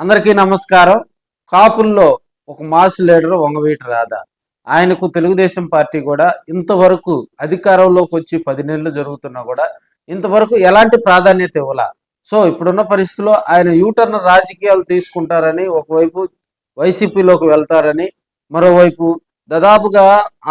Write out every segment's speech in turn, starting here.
అందరికీ నమస్కారం. కాపుల్లో ఒక మాస్ లీడర్ వంగవీటి రాధ. ఆయనకు తెలుగుదేశం పార్టీ కూడా ఇంతవరకు అధికారంలోకి వచ్చి 10 నెలలు జరుగుతున్నా కూడా ఇంతవరకు ఎలాంటి ప్రాధాన్యత ఇవ్వాల. సో ఇప్పుడున్న పరిస్థితుల్లో ఆయన యూటర్న్ రాజకీయాలు తీసుకుంటారని, ఒకవైపు వైసీపీలోకి వెళ్తారని, మరోవైపు దాదాపుగా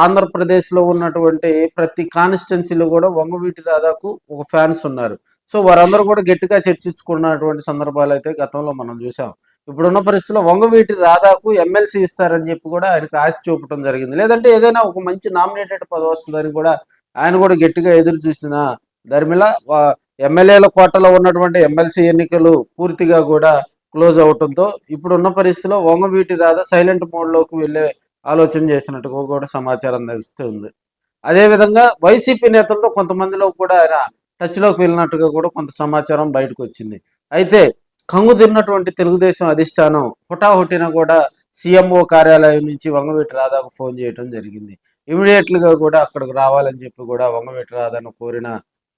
ఆంధ్రప్రదేశ్లో ఉన్నటువంటి ప్రతి కాన్స్టిట్యున్సీలో కూడా వంగవీటి రాధాకు ఒక ఫ్యాన్స్ ఉన్నారు. సో వారందరూ కూడా గట్టిగా చర్చించుకున్నటువంటి సందర్భాలు అయితే గతంలో మనం చూసాం. ఇప్పుడున్న పరిస్థితుల్లో వంగవీటి రాధాకు ఎమ్మెల్సీ ఇస్తారని చెప్పి కూడా ఆయనకు ఆశ చూపడం జరిగింది. లేదంటే ఏదైనా ఒక మంచి నామినేటెడ్ పదవి వస్తుందని కూడా ఆయన కూడా గట్టిగా ఎదురు చూసిన ధర్మిల ఎమ్మెల్యేల కోటలో ఉన్నటువంటి ఎమ్మెల్సీ ఎన్నికలు పూర్తిగా కూడా క్లోజ్ అవటంతో ఇప్పుడున్న పరిస్థితిలో వంగవీటి రాధ సైలెంట్ మోడ్లోకి వెళ్ళే ఆలోచన చేసినట్టుగా కూడా సమాచారం తెలుస్తుంది. అదేవిధంగా వైసీపీ నేతలతో కొంతమందిలో కూడా ఆయన టచ్లోకి వెళ్ళినట్టుగా కూడా కొంత సమాచారం బయటకు వచ్చింది. అయితే కంగు తిన్నటువంటి తెలుగుదేశం అధిష్టానం హుటాహుటిన కూడా సీఎంఓ కార్యాలయం నుంచి వంగవీటి రాధాకు ఫోన్ చేయడం జరిగింది. ఇమీడియట్లుగా కూడా అక్కడికి రావాలని చెప్పి కూడా వంగవీటి రాధాను కోరిన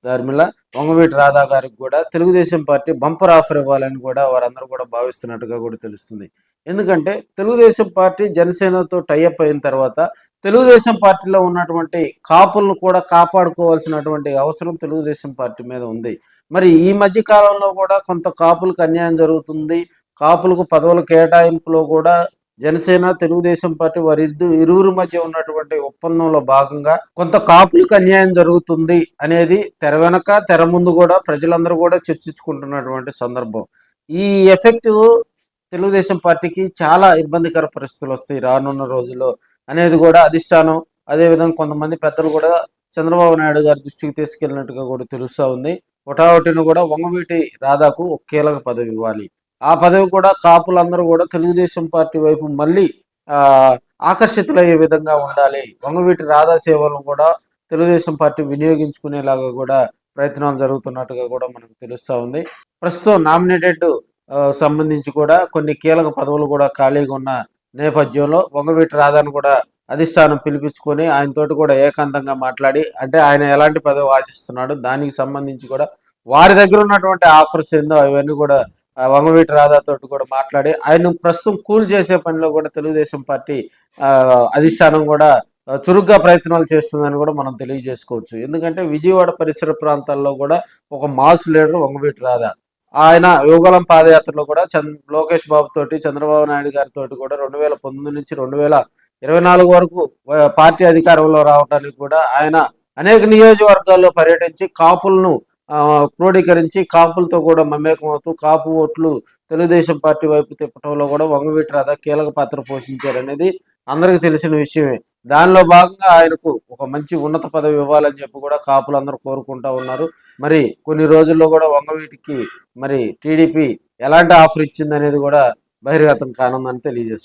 ధర్మిల వంగవీటి రాధా గారికి కూడా తెలుగుదేశం పార్టీ బంపర్ ఆఫర్ ఇవ్వాలని కూడా వారందరూ కూడా భావిస్తున్నట్టుగా కూడా తెలుస్తుంది. ఎందుకంటే తెలుగుదేశం పార్టీ జనసేనతో టైఅప్ అయిన తర్వాత తెలుగుదేశం పార్టీలో ఉన్నటువంటి కాపులను కూడా కాపాడుకోవాల్సినటువంటి అవసరం తెలుగుదేశం పార్టీ మీద ఉంది. మరి ఈ మధ్య కాలంలో కూడా కొంత కాపులకు అన్యాయం జరుగుతుంది. కాపులకు పదవుల కేటాయింపులో కూడా జనసేన తెలుగుదేశం పార్టీ వారి ఇరువురు మధ్య ఉన్నటువంటి ఒప్పందంలో భాగంగా కొంత కాపులకు అన్యాయం జరుగుతుంది అనేది తెర వెనక తెర ముందు కూడా ప్రజలందరూ కూడా చర్చించుకుంటున్నటువంటి సందర్భం. ఈ ఎఫెక్ట్ తెలుగుదేశం పార్టీకి చాలా ఇబ్బందికర పరిస్థితులు వస్తాయి రానున్న రోజుల్లో అనేది కూడా అధిష్టానం, అదేవిధంగా కొంతమంది పెద్దలు కూడా చంద్రబాబు నాయుడు గారి దృష్టికి తీసుకెళ్ళినట్టుగా కూడా తెలుస్తూ ఉంది. ఒకటావటిని కూడా వంగవీటి రాధాకు ఒక కీలక పదవి ఇవ్వాలి. ఆ పదవి కూడా కాపులందరూ కూడా తెలుగుదేశం పార్టీ వైపు మళ్ళీ ఆకర్షితులయ్యే విధంగా ఉండాలి. వంగవీటి రాధా సేవలను కూడా తెలుగుదేశం పార్టీ వినియోగించుకునేలాగా కూడా ప్రయత్నాలు జరుగుతున్నట్టుగా కూడా మనకు తెలుస్తూ ఉంది. ప్రస్తుతం నామినేటెడ్ సంబంధించి కూడా కొన్ని కీలక పదవులు కూడా ఖాళీగా ఉన్న నేపథ్యంలో వంగవీటి రాధాను కూడా అధిష్టానం పిలిపించుకొని ఆయనతోటి కూడా ఏకాంతంగా మాట్లాడి, అంటే ఆయన ఎలాంటి పదవి ఆశిస్తున్నాడు దానికి సంబంధించి కూడా వారి దగ్గర ఉన్నటువంటి ఆఫర్స్ ఏందో అవన్నీ కూడా వంగవీటి రాధాతోటి కూడా మాట్లాడి ఆయన ప్రస్తుతం కూల్ చేసే పనిలో కూడా తెలుగుదేశం పార్టీ అధిష్టానం కూడా చురుగ్గా ప్రయత్నాలు చేస్తుందని కూడా మనం తెలియజేసుకోవచ్చు. ఎందుకంటే విజయవాడ పరిసర ప్రాంతాల్లో కూడా ఒక మాస్ లీడర్ వంగవీటి రాధా. ఆయన యువగలం పాదయాత్రలో కూడా లోకేష్ బాబు తోటి, చంద్రబాబు నాయుడు గారితో కూడా 2019 నుంచి 2024 వరకు పార్టీ అధికారంలో రావడానికి కూడా ఆయన అనేక నియోజకవర్గాల్లో పర్యటించి కాపులను క్రోడీకరించి కాపులతో కూడా మమేకమవుతూ కాపు ఓట్లు తెలుగుదేశం పార్టీ వైపు తిప్పటంలో కూడా వంగవీటి రాధా కీలక పాత్ర పోషించారనేది అందరికీ తెలిసిన విషయమే. దానిలో భాగంగా ఆయనకు ఒక మంచి ఉన్నత పదవి ఇవ్వాలని చెప్పి కూడా కాపులందరూ కోరుకుంటా ఉన్నారు. మరి కొన్ని రోజుల్లో కూడా వంగవీటికి మరి టీడీపీ ఎలాంటి ఆఫర్ ఇచ్చింది అనేది కూడా బహిర్గతం కానుందని తెలియజేస్తుంది.